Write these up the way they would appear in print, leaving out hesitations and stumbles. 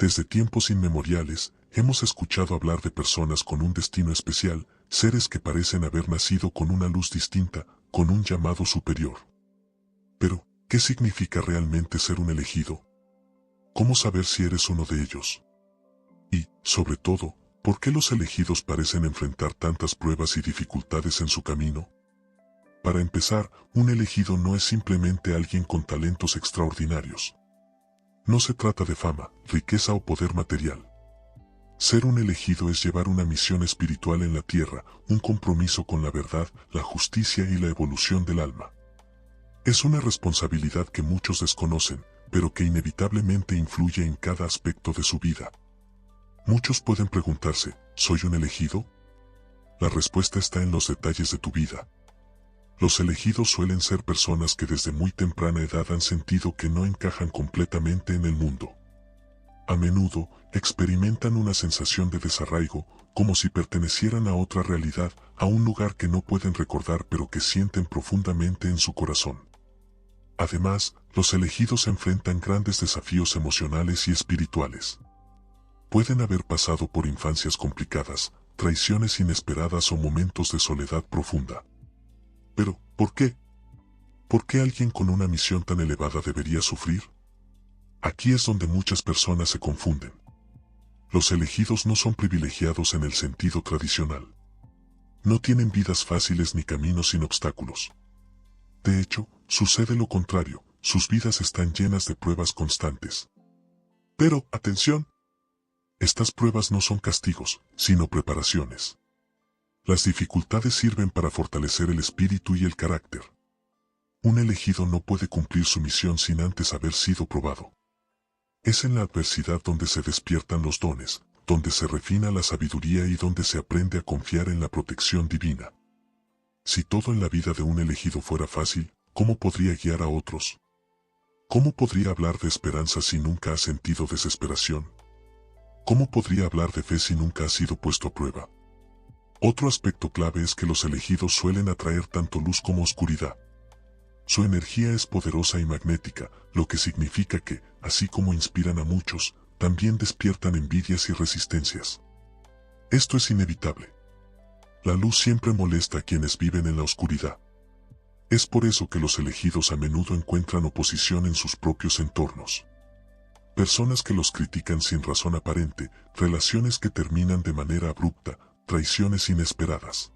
Desde tiempos inmemoriales, hemos escuchado hablar de personas con un destino especial, seres que parecen haber nacido con una luz distinta, con un llamado superior. Pero, ¿qué significa realmente ser un elegido? ¿Cómo saber si eres uno de ellos? Y, sobre todo, ¿por qué los elegidos parecen enfrentar tantas pruebas y dificultades en su camino? Para empezar, un elegido no es simplemente alguien con talentos extraordinarios. No se trata de fama, riqueza o poder material. Ser un elegido es llevar una misión espiritual en la tierra, un compromiso con la verdad, la justicia y la evolución del alma. Es una responsabilidad que muchos desconocen, pero que inevitablemente influye en cada aspecto de su vida. Muchos pueden preguntarse, ¿soy un elegido? La respuesta está en los detalles de tu vida. Los elegidos suelen ser personas que desde muy temprana edad han sentido que no encajan completamente en el mundo. A menudo, experimentan una sensación de desarraigo, como si pertenecieran a otra realidad, a un lugar que no pueden recordar pero que sienten profundamente en su corazón. Además, los elegidos enfrentan grandes desafíos emocionales y espirituales. Pueden haber pasado por infancias complicadas, traiciones inesperadas o momentos de soledad profunda. Pero, ¿por qué? ¿Por qué alguien con una misión tan elevada debería sufrir? Aquí es donde muchas personas se confunden. Los elegidos no son privilegiados en el sentido tradicional. No tienen vidas fáciles ni caminos sin obstáculos. De hecho, sucede lo contrario, sus vidas están llenas de pruebas constantes. Pero, atención, estas pruebas no son castigos, sino preparaciones. Las dificultades sirven para fortalecer el espíritu y el carácter. Un elegido no puede cumplir su misión sin antes haber sido probado. Es en la adversidad donde se despiertan los dones, donde se refina la sabiduría y donde se aprende a confiar en la protección divina. Si todo en la vida de un elegido fuera fácil, ¿cómo podría guiar a otros? ¿Cómo podría hablar de esperanza si nunca ha sentido desesperación? ¿Cómo podría hablar de fe si nunca ha sido puesto a prueba? Otro aspecto clave es que los elegidos suelen atraer tanto luz como oscuridad. Su energía es poderosa y magnética, lo que significa que, así como inspiran a muchos, también despiertan envidias y resistencias. Esto es inevitable. La luz siempre molesta a quienes viven en la oscuridad. Es por eso que los elegidos a menudo encuentran oposición en sus propios entornos. Personas que los critican sin razón aparente, relaciones que terminan de manera abrupta, traiciones inesperadas.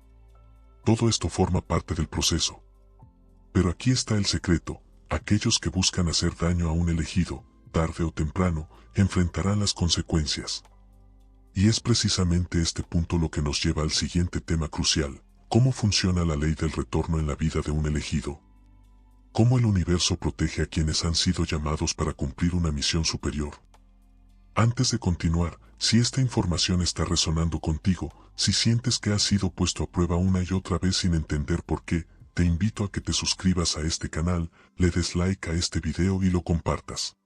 Todo esto forma parte del proceso. Pero aquí está el secreto: aquellos que buscan hacer daño a un elegido, tarde o temprano, enfrentarán las consecuencias. Y es precisamente este punto lo que nos lleva al siguiente tema crucial: ¿cómo funciona la ley del retorno en la vida de un elegido? ¿Cómo el universo protege a quienes han sido llamados para cumplir una misión superior? Antes de continuar, si esta información está resonando contigo, si sientes que has sido puesto a prueba una y otra vez sin entender por qué, te invito a que te suscribas a este canal, le des like a este video y lo compartas.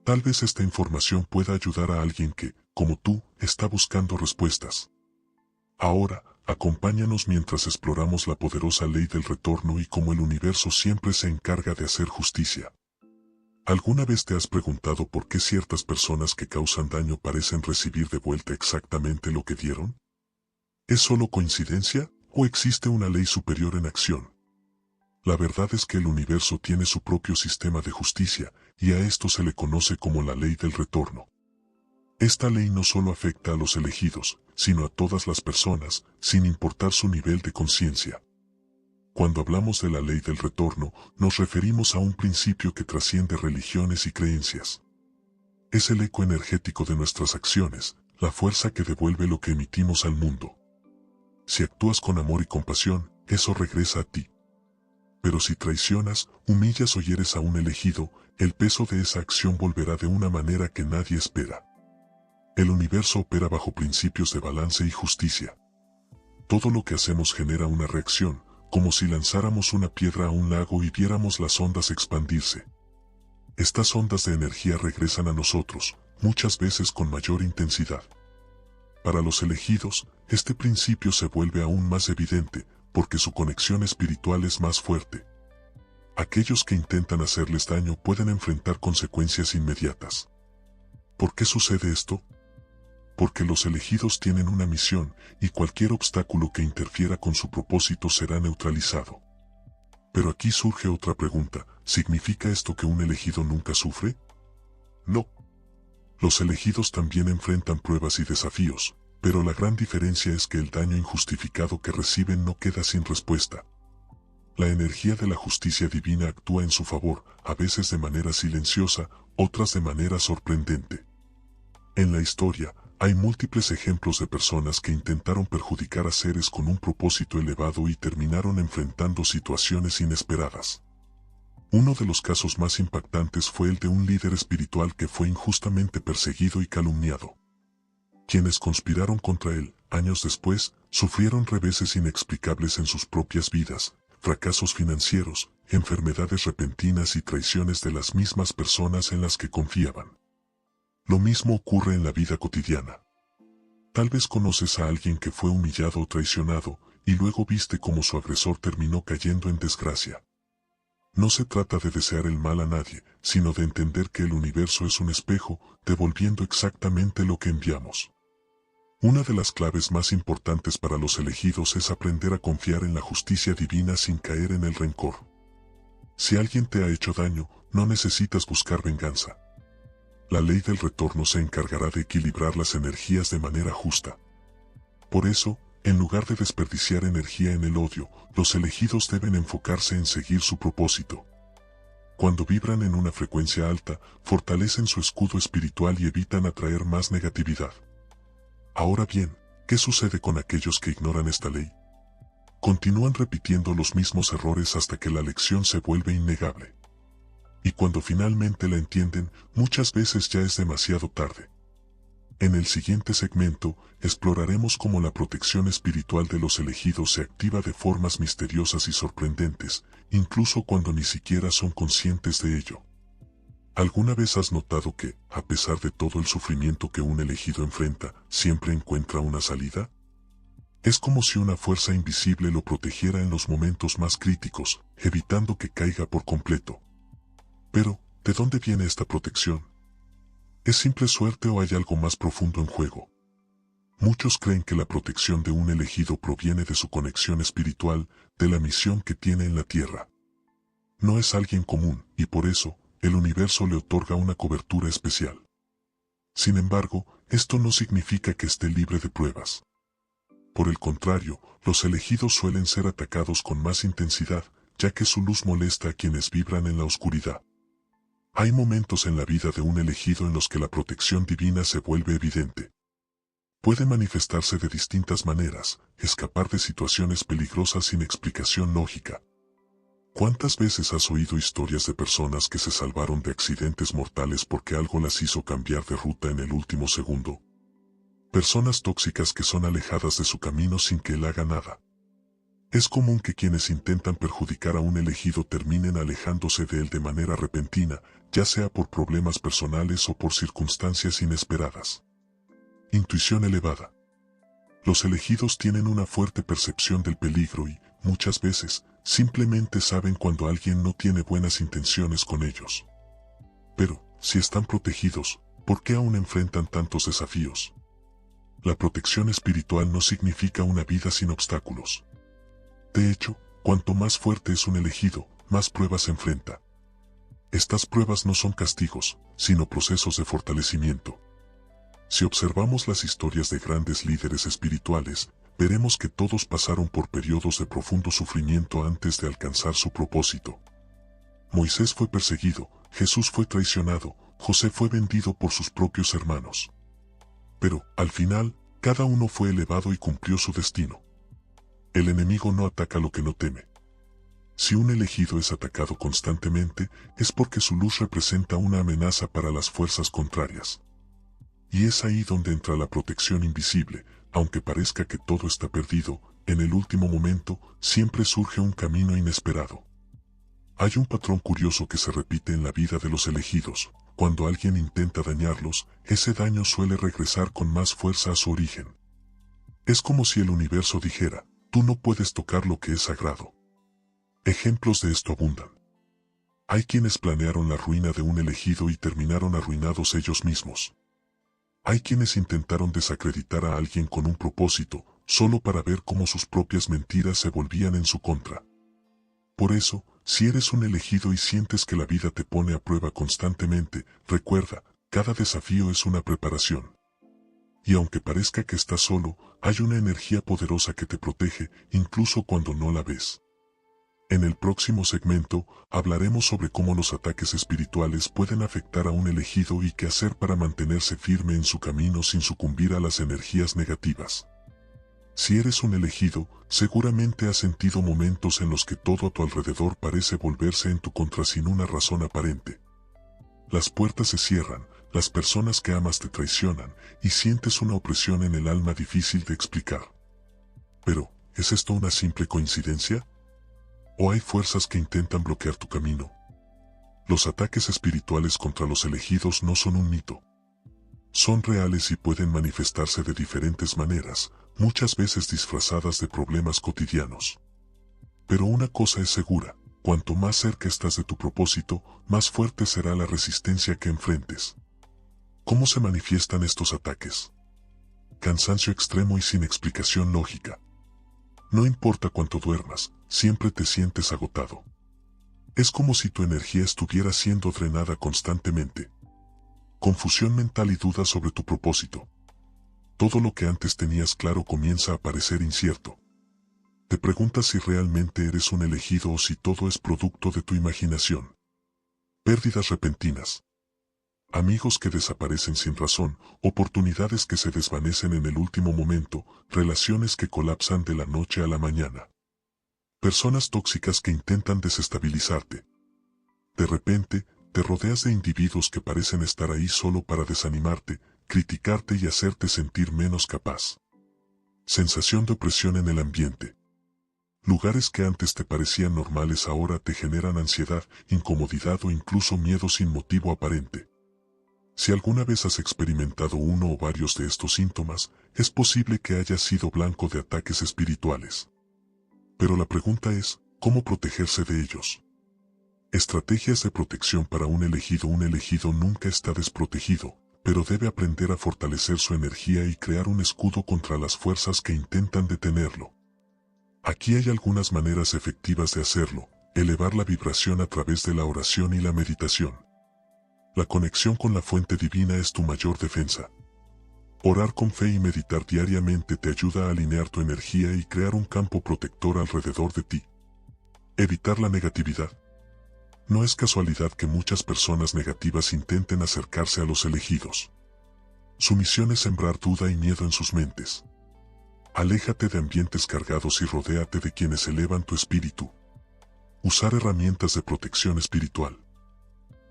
Tal vez esta información pueda ayudar a alguien que, como tú, está buscando respuestas. Ahora, acompáñanos mientras exploramos la poderosa ley del retorno y cómo el universo siempre se encarga de hacer justicia. ¿Alguna vez te has preguntado por qué ciertas personas que causan daño parecen recibir de vuelta exactamente lo que dieron? ¿Es solo coincidencia, o existe una ley superior en acción? La verdad es que el universo tiene su propio sistema de justicia, y a esto se le conoce como la ley del retorno. Esta ley no solo afecta a los elegidos, sino a todas las personas, sin importar su nivel de conciencia. Cuando hablamos de la ley del retorno, nos referimos a un principio que trasciende religiones y creencias. Es el eco energético de nuestras acciones, la fuerza que devuelve lo que emitimos al mundo. Si actúas con amor y compasión, eso regresa a ti. Pero si traicionas, humillas o hieres a un elegido, el peso de esa acción volverá de una manera que nadie espera. El universo opera bajo principios de balance y justicia. Todo lo que hacemos genera una reacción, como si lanzáramos una piedra a un lago y viéramos las ondas expandirse. Estas ondas de energía regresan a nosotros, muchas veces con mayor intensidad. Para los elegidos, este principio se vuelve aún más evidente, porque su conexión espiritual es más fuerte. Aquellos que intentan hacerles daño pueden enfrentar consecuencias inmediatas. ¿Por qué sucede esto? Porque los elegidos tienen una misión, y cualquier obstáculo que interfiera con su propósito será neutralizado. Pero aquí surge otra pregunta: ¿significa esto que un elegido nunca sufre? No. Los elegidos también enfrentan pruebas y desafíos, pero la gran diferencia es que el daño injustificado que reciben no queda sin respuesta. La energía de la justicia divina actúa en su favor, a veces de manera silenciosa, otras de manera sorprendente. En la historia, hay múltiples ejemplos de personas que intentaron perjudicar a seres con un propósito elevado y terminaron enfrentando situaciones inesperadas. Uno de los casos más impactantes fue el de un líder espiritual que fue injustamente perseguido y calumniado. Quienes conspiraron contra él, años después, sufrieron reveses inexplicables en sus propias vidas, fracasos financieros, enfermedades repentinas y traiciones de las mismas personas en las que confiaban. Lo mismo ocurre en la vida cotidiana. Tal vez conoces a alguien que fue humillado o traicionado, y luego viste cómo su agresor terminó cayendo en desgracia. No se trata de desear el mal a nadie, sino de entender que el universo es un espejo, devolviendo exactamente lo que enviamos. Una de las claves más importantes para los elegidos es aprender a confiar en la justicia divina sin caer en el rencor. Si alguien te ha hecho daño, no necesitas buscar venganza. La ley del retorno se encargará de equilibrar las energías de manera justa. Por eso, en lugar de desperdiciar energía en el odio, los elegidos deben enfocarse en seguir su propósito. Cuando vibran en una frecuencia alta, fortalecen su escudo espiritual y evitan atraer más negatividad. Ahora bien, ¿qué sucede con aquellos que ignoran esta ley? Continúan repitiendo los mismos errores hasta que la lección se vuelve innegable. Y cuando finalmente la entienden, muchas veces ya es demasiado tarde. En el siguiente segmento, exploraremos cómo la protección espiritual de los elegidos se activa de formas misteriosas y sorprendentes, incluso cuando ni siquiera son conscientes de ello. ¿Alguna vez has notado que, a pesar de todo el sufrimiento que un elegido enfrenta, siempre encuentra una salida? Es como si una fuerza invisible lo protegiera en los momentos más críticos, evitando que caiga por completo. Pero, ¿de dónde viene esta protección? ¿Es simple suerte o hay algo más profundo en juego? Muchos creen que la protección de un elegido proviene de su conexión espiritual, de la misión que tiene en la tierra. No es alguien común, y por eso, el universo le otorga una cobertura especial. Sin embargo, esto no significa que esté libre de pruebas. Por el contrario, los elegidos suelen ser atacados con más intensidad, ya que su luz molesta a quienes vibran en la oscuridad. Hay momentos en la vida de un elegido en los que la protección divina se vuelve evidente. Puede manifestarse de distintas maneras, escapar de situaciones peligrosas sin explicación lógica. ¿Cuántas veces has oído historias de personas que se salvaron de accidentes mortales porque algo las hizo cambiar de ruta en el último segundo? Personas tóxicas que son alejadas de su camino sin que él haga nada. Es común que quienes intentan perjudicar a un elegido terminen alejándose de él de manera repentina, ya sea por problemas personales o por circunstancias inesperadas. Intuición elevada. Los elegidos tienen una fuerte percepción del peligro y, muchas veces, simplemente saben cuando alguien no tiene buenas intenciones con ellos. Pero, si están protegidos, ¿por qué aún enfrentan tantos desafíos? La protección espiritual no significa una vida sin obstáculos. De hecho, cuanto más fuerte es un elegido, más pruebas enfrenta. Estas pruebas no son castigos, sino procesos de fortalecimiento. Si observamos las historias de grandes líderes espirituales, veremos que todos pasaron por periodos de profundo sufrimiento antes de alcanzar su propósito. Moisés fue perseguido, Jesús fue traicionado, José fue vendido por sus propios hermanos. Pero, al final, cada uno fue elevado y cumplió su destino. El enemigo no ataca lo que no teme. Si un elegido es atacado constantemente, es porque su luz representa una amenaza para las fuerzas contrarias. Y es ahí donde entra la protección invisible. Aunque parezca que todo está perdido, en el último momento, siempre surge un camino inesperado. Hay un patrón curioso que se repite en la vida de los elegidos. Cuando alguien intenta dañarlos, ese daño suele regresar con más fuerza a su origen. Es como si el universo dijera: tú no puedes tocar lo que es sagrado. Ejemplos de esto abundan. Hay quienes planearon la ruina de un elegido y terminaron arruinados ellos mismos. Hay quienes intentaron desacreditar a alguien con un propósito, solo para ver cómo sus propias mentiras se volvían en su contra. Por eso, si eres un elegido y sientes que la vida te pone a prueba constantemente, recuerda, cada desafío es una preparación. Y aunque parezca que estás solo, hay una energía poderosa que te protege, incluso cuando no la ves. En el próximo segmento, hablaremos sobre cómo los ataques espirituales pueden afectar a un elegido y qué hacer para mantenerse firme en su camino sin sucumbir a las energías negativas. Si eres un elegido, seguramente has sentido momentos en los que todo a tu alrededor parece volverse en tu contra sin una razón aparente. Las puertas se cierran, las personas que amas te traicionan, y sientes una opresión en el alma difícil de explicar. Pero, ¿es esto una simple coincidencia? ¿O hay fuerzas que intentan bloquear tu camino? Los ataques espirituales contra los elegidos no son un mito. Son reales y pueden manifestarse de diferentes maneras, muchas veces disfrazadas de problemas cotidianos. Pero una cosa es segura, cuanto más cerca estás de tu propósito, más fuerte será la resistencia que enfrentes. ¿Cómo se manifiestan estos ataques? Cansancio extremo y sin explicación lógica. No importa cuánto duermas, siempre te sientes agotado. Es como si tu energía estuviera siendo drenada constantemente. Confusión mental y dudas sobre tu propósito. Todo lo que antes tenías claro comienza a parecer incierto. Te preguntas si realmente eres un elegido o si todo es producto de tu imaginación. Pérdidas repentinas. Amigos que desaparecen sin razón, oportunidades que se desvanecen en el último momento, relaciones que colapsan de la noche a la mañana. Personas tóxicas que intentan desestabilizarte. De repente, te rodeas de individuos que parecen estar ahí solo para desanimarte, criticarte y hacerte sentir menos capaz. Sensación de opresión en el ambiente. Lugares que antes te parecían normales ahora te generan ansiedad, incomodidad o incluso miedo sin motivo aparente. Si alguna vez has experimentado uno o varios de estos síntomas, es posible que hayas sido blanco de ataques espirituales. Pero la pregunta es, ¿cómo protegerse de ellos? Estrategias de protección para un elegido. Un elegido nunca está desprotegido, pero debe aprender a fortalecer su energía y crear un escudo contra las fuerzas que intentan detenerlo. Aquí hay algunas maneras efectivas de hacerlo: elevar la vibración a través de la oración y la meditación. La conexión con la fuente divina es tu mayor defensa. Orar con fe y meditar diariamente te ayuda a alinear tu energía y crear un campo protector alrededor de ti. Evitar la negatividad. No es casualidad que muchas personas negativas intenten acercarse a los elegidos. Su misión es sembrar duda y miedo en sus mentes. Aléjate de ambientes cargados y rodéate de quienes elevan tu espíritu. Usar herramientas de protección espiritual.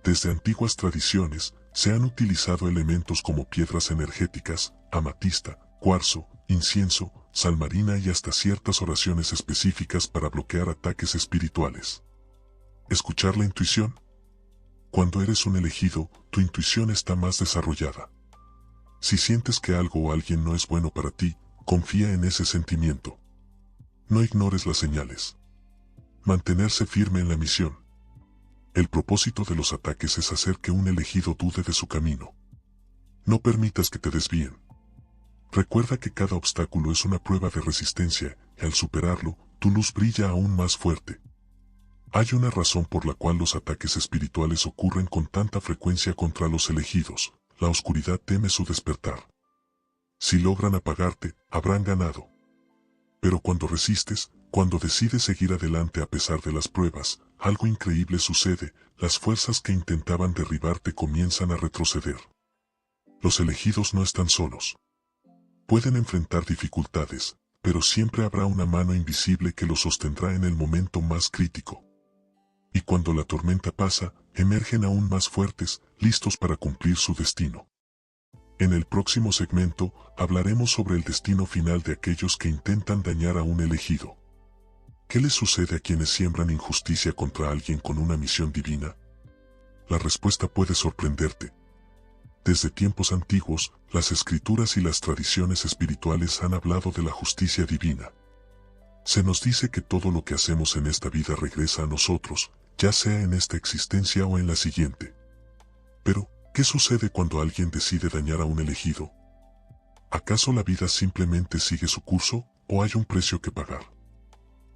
Desde antiguas tradiciones, se han utilizado elementos como piedras energéticas, amatista, cuarzo, incienso, sal marina y hasta ciertas oraciones específicas para bloquear ataques espirituales. Escuchar la intuición. Cuando eres un elegido, tu intuición está más desarrollada. Si sientes que algo o alguien no es bueno para ti, confía en ese sentimiento. No ignores las señales. Mantenerse firme en la misión. El propósito de los ataques es hacer que un elegido dude de su camino. No permitas que te desvíen. Recuerda que cada obstáculo es una prueba de resistencia, y al superarlo, tu luz brilla aún más fuerte. Hay una razón por la cual los ataques espirituales ocurren con tanta frecuencia contra los elegidos: la oscuridad teme su despertar. Si logran apagarte, habrán ganado. Pero cuando resistes, cuando decides seguir adelante a pesar de las pruebas, algo increíble sucede: las fuerzas que intentaban derribarte comienzan a retroceder. Los elegidos no están solos. Pueden enfrentar dificultades, pero siempre habrá una mano invisible que los sostendrá en el momento más crítico. Y cuando la tormenta pasa, emergen aún más fuertes, listos para cumplir su destino. En el próximo segmento, hablaremos sobre el destino final de aquellos que intentan dañar a un elegido. ¿Qué les sucede a quienes siembran injusticia contra alguien con una misión divina? La respuesta puede sorprenderte. Desde tiempos antiguos, las escrituras y las tradiciones espirituales han hablado de la justicia divina. Se nos dice que todo lo que hacemos en esta vida regresa a nosotros, ya sea en esta existencia o en la siguiente. Pero, ¿Qué sucede cuando alguien decide dañar a un elegido? ¿Acaso la vida simplemente sigue su curso o hay un precio que pagar?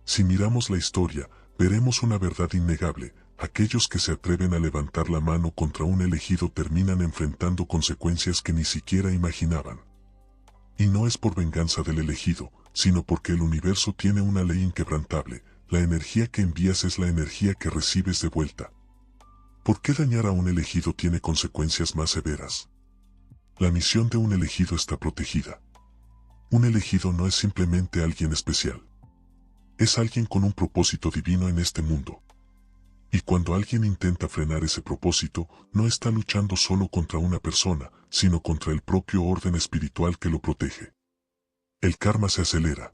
Si miramos la historia, veremos una verdad innegable: aquellos que se atreven a levantar la mano contra un elegido terminan enfrentando consecuencias que ni siquiera imaginaban. Y no es por venganza del elegido, sino porque el universo tiene una ley inquebrantable: la energía que envías es la energía que recibes de vuelta. ¿Por qué dañar a un elegido tiene consecuencias más severas? La misión de un elegido está protegida. Un elegido no es simplemente alguien especial. Es alguien con un propósito divino en este mundo. Y cuando alguien intenta frenar ese propósito, no está luchando solo contra una persona, sino contra el propio orden espiritual que lo protege. El karma se acelera.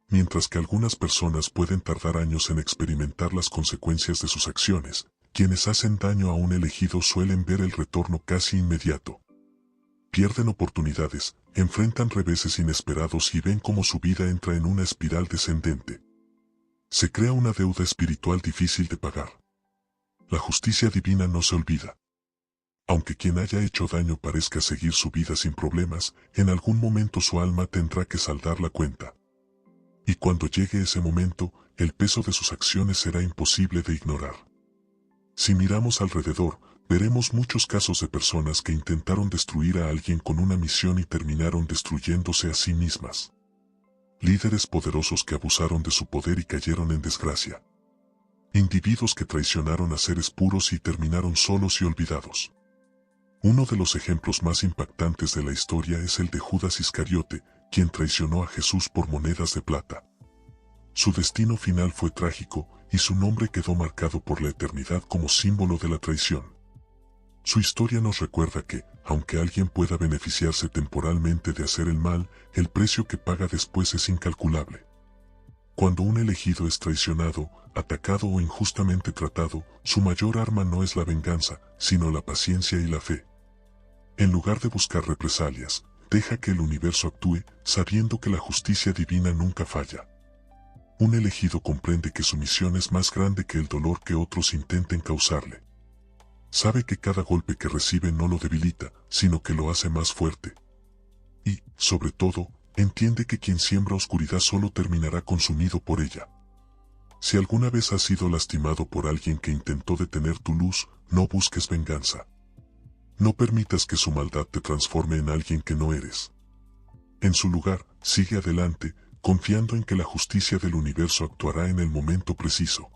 Mientras que algunas personas pueden tardar años en experimentar las consecuencias de sus acciones, quienes hacen daño a un elegido suelen ver el retorno casi inmediato. Pierden oportunidades, enfrentan reveses inesperados y ven cómo su vida entra en una espiral descendente. Se crea una deuda espiritual difícil de pagar. La justicia divina no se olvida. Aunque quien haya hecho daño parezca seguir su vida sin problemas, en algún momento su alma tendrá que saldar la cuenta. Y cuando llegue ese momento, el peso de sus acciones será imposible de ignorar. Si miramos alrededor, veremos muchos casos de personas que intentaron destruir a alguien con una misión y terminaron destruyéndose a sí mismas. Líderes poderosos que abusaron de su poder y cayeron en desgracia. Individuos que traicionaron a seres puros y terminaron solos y olvidados. Uno de los ejemplos más impactantes de la historia es el de Judas Iscariote, quien traicionó a Jesús por monedas de plata. Su destino final fue trágico, y su nombre quedó marcado por la eternidad como símbolo de la traición. Su historia nos recuerda que, aunque alguien pueda beneficiarse temporalmente de hacer el mal, el precio que paga después es incalculable. Cuando un elegido es traicionado, atacado o injustamente tratado, su mayor arma no es la venganza, sino la paciencia y la fe. En lugar de buscar represalias, deja que el universo actúe, sabiendo que la justicia divina nunca falla. Un elegido comprende que su misión es más grande que el dolor que otros intenten causarle. Sabe que cada golpe que recibe no lo debilita, sino que lo hace más fuerte. Y, sobre todo, entiende que quien siembra oscuridad solo terminará consumido por ella. Si alguna vez has sido lastimado por alguien que intentó detener tu luz, no busques venganza. No permitas que su maldad te transforme en alguien que no eres. En su lugar, sigue adelante, confiando en que la justicia del universo actuará en el momento preciso.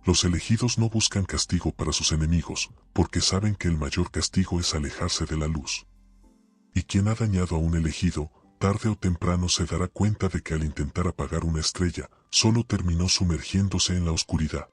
Los elegidos no buscan castigo para sus enemigos, porque saben que el mayor castigo es alejarse de la luz. Y quien ha dañado a un elegido, tarde o temprano se dará cuenta de que al intentar apagar una estrella, solo terminó sumergiéndose en la oscuridad.